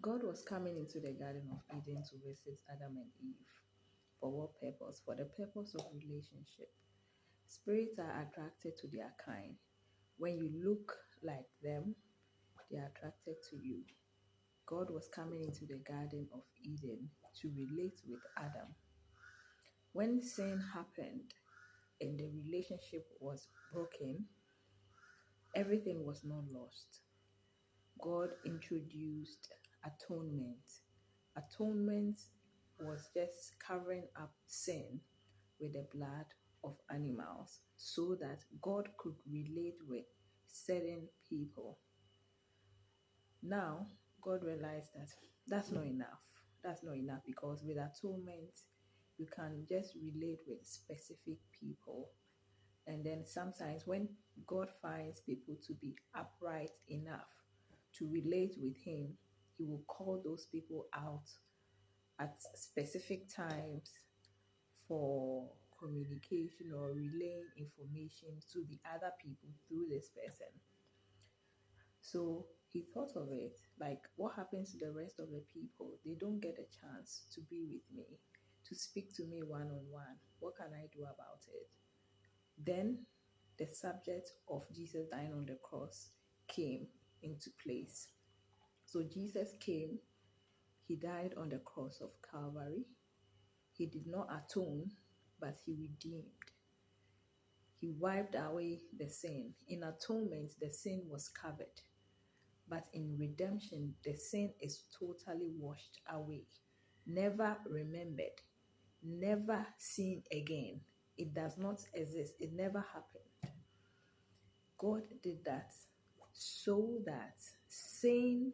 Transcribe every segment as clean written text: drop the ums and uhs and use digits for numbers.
God was coming into the Garden of Eden to visit Adam and Eve. For what purpose? For the purpose of relationship. Spirits are attracted to their kind. When you look like them, they are attracted to you. God was coming into the Garden of Eden to relate with Adam. When sin happened and the relationship was broken, everything was not lost. God introduced atonement. Atonement was just covering up sin with the blood of animals so that God could relate with certain people. Now, God realized that that's not enough. That's not enough because with atonement, you can just relate with specific people. And then sometimes when God finds people to be upright enough to relate with Him, He will call those people out at specific times for communication or relaying information to the other people through this person. So he thought of it like, what happens to the rest of the people? They don't get a chance to be with me, to speak to me one on one. What can I do about it? Then the subject of Jesus dying on the cross came into place. So Jesus came, he died on the cross of Calvary. He did not atone, but he redeemed. He wiped away the sin. In atonement, the sin was covered. But in redemption, the sin is totally washed away, never remembered, never seen again. It does not exist. It never happened. God did that so that sin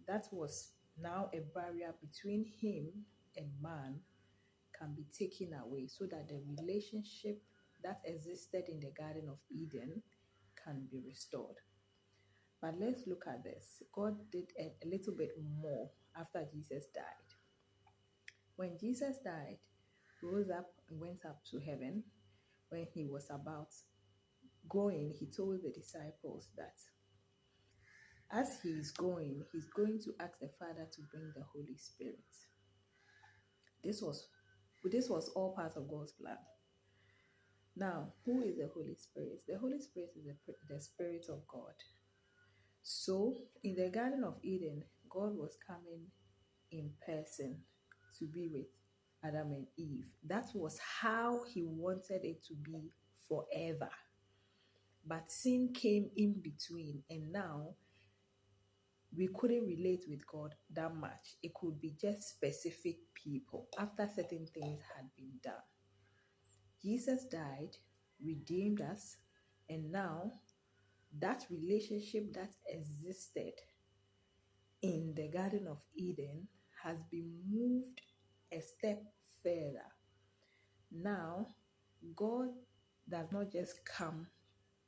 that was now a barrier between him and man can be taken away so that the relationship that existed in the Garden of Eden can be restored. But let's look at this. God did a little bit more after Jesus died. When Jesus died, he rose up and went up to heaven. When he was about going, he told the disciples that as he is going, he's going to ask the Father to bring the Holy Spirit. This was all part of God's plan. Now, who is the Holy Spirit? The Holy Spirit is the Spirit of God. So, in the Garden of Eden, God was coming in person to be with Adam and Eve. That was how he wanted it to be forever. But sin came in between, and now we couldn't relate with God that much. It could be just specific people after certain things had been done. Jesus died, redeemed us, and now that relationship that existed in the Garden of Eden has been moved a step further. Now, God does not just come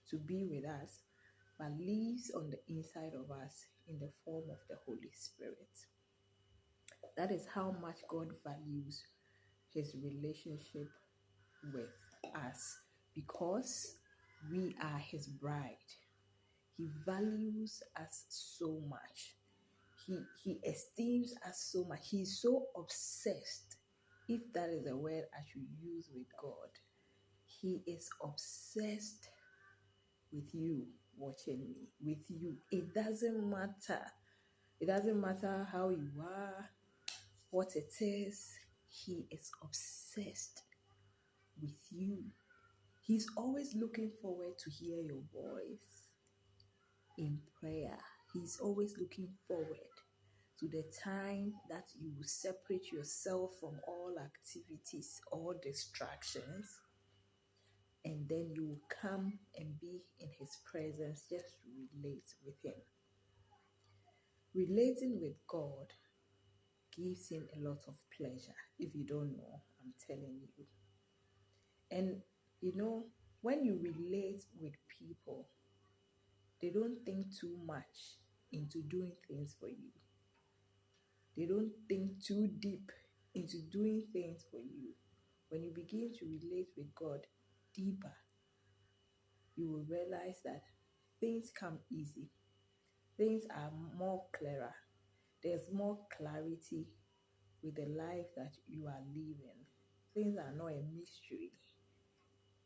to be with us, but lives on the inside of us in the form of the Holy Spirit. That is how much God values his relationship with us because we are his bride. He values us so much. He esteems us so much. He's so obsessed, if that is a word I should use with God. He is obsessed with you watching me, with you. It doesn't matter. It doesn't matter how you are, what it is. He is obsessed with you. He's always looking forward to hear your voice in prayer. He's always looking forward to the time that you will separate yourself from all activities, all distractions, and then you will come and be in his presence just to relate with him. Relating with God gives him a lot of pleasure. If you don't know, I'm telling you. And when you relate with people, they don't think too much into doing things for you. They don't think too deep into doing things for you. When you begin to relate with God deeper, you will realize that things come easy. Things are more clearer. There's more clarity with the life that you are living. Things are not a mystery.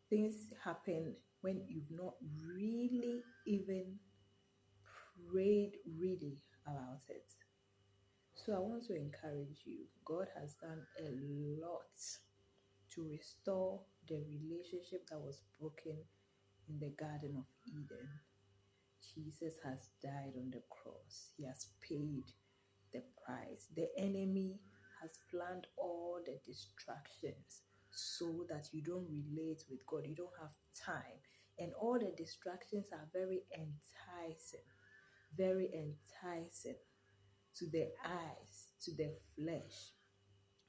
Things happen when you've not really even prayed really about it. So I want to encourage you. God has done a lot to restore the relationship that was broken in the Garden of Eden. Jesus has died on the cross. He has paid the price. The enemy has planned all the distractions so that you don't relate with God. You don't have time. And all the distractions are very enticing to the eyes, to the flesh.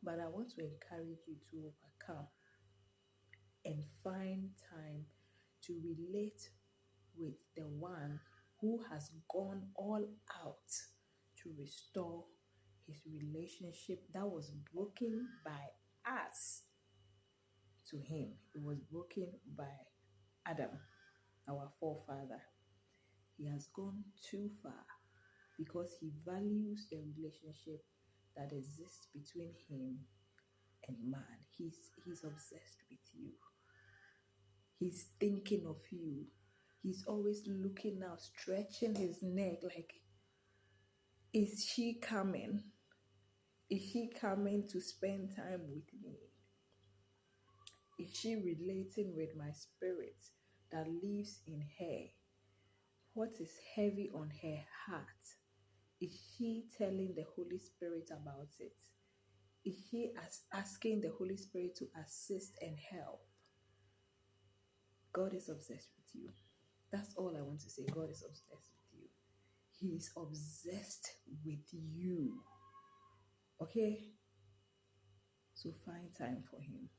But I want to encourage you to overcome and find time to relate with the one who has gone all out to restore his relationship that was broken by us to him. It was broken by Adam, our forefather. He has gone too far because he values the relationship that exists between him and man. He's obsessed with you. He's thinking of you. He's always looking out, stretching his neck like, is she coming? Is she coming to spend time with me? Is she relating with my spirit that lives in her? What is heavy on her heart? Is she telling the Holy Spirit about it? Is she asking the Holy Spirit to assist and help? God is obsessed with you. That's all I want to say. God is obsessed with you. He is obsessed with you. Okay? So find time for him.